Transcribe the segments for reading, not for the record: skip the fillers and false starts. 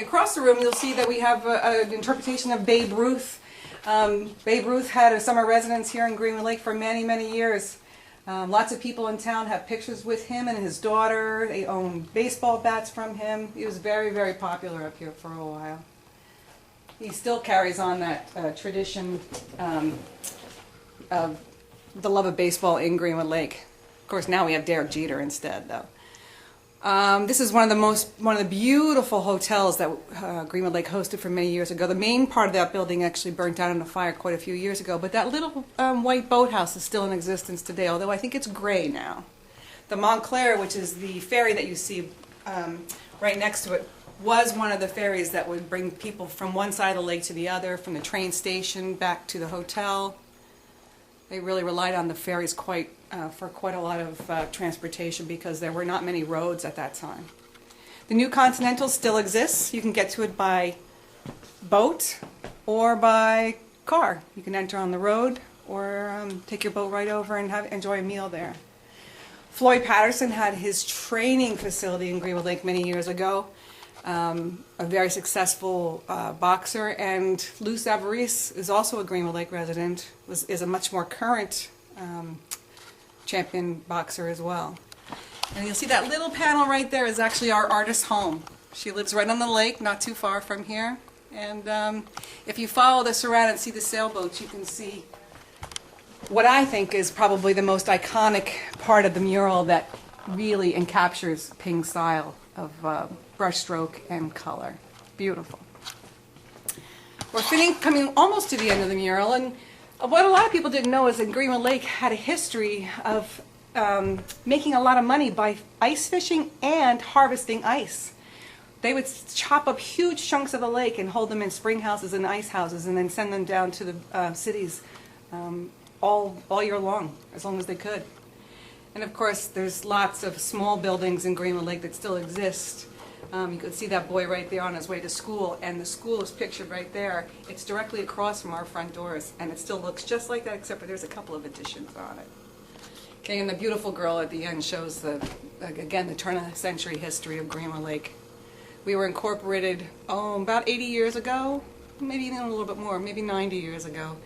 across the room you'll see that we have an interpretation of Babe Ruth. Babe Ruth had a summer residence here in Greenwood Lake for many, many years. Lots of people in town have pictures with him and his daughter. They own baseball bats from him. He was very, very popular up here for a while. He still carries on that tradition of the love of baseball in Greenwood Lake. Of course, now we have Derek Jeter instead, though. This is one of the beautiful hotels that Greenwood Lake hosted for many years ago. The main part of that building actually burnt down in a fire quite a few years ago, but that little white boathouse is still in existence today, although I think it's gray now. The Montclair, which is the ferry that you see right next to it, was one of the ferries that would bring people from one side of the lake to the other, from the train station back to the hotel. They really relied on the ferries for quite a lot of transportation because there were not many roads at that time. The New Continental still exists. You can get to it by boat or by car. You can enter on the road or take your boat right over and enjoy a meal there. Floyd Patterson had his training facility in Greenwood Lake many years ago. A very successful boxer, and Lou Savarese is also a Greenwood Lake resident, is a much more current champion boxer as well. And you'll see that little panel right there is actually our artist's home. She lives right on the lake, not too far from here. And if you follow this around and see the sailboats, you can see what I think is probably the most iconic part of the mural that really encaptures Ping's style of brushstroke and color. Beautiful. We're coming almost to the end of the mural, and what a lot of people didn't know is that Greenwood Lake had a history of making a lot of money by ice fishing and harvesting ice. They would chop up huge chunks of the lake and hold them in spring houses and ice houses and then send them down to the cities all year long as they could. And of course, there's lots of small buildings in Greenwood Lake that still exist. You can see that boy right there on his way to school, and the school is pictured right there. It's directly across from our front doors, and it still looks just like that, except for there's a couple of additions on it. Okay, and the beautiful girl at the end shows again, the turn of the century history of Greenwood Lake. We were incorporated, about 80 years ago, maybe even a little bit more, maybe 90 years ago.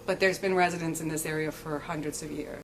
But there's been residents in this area for hundreds of years.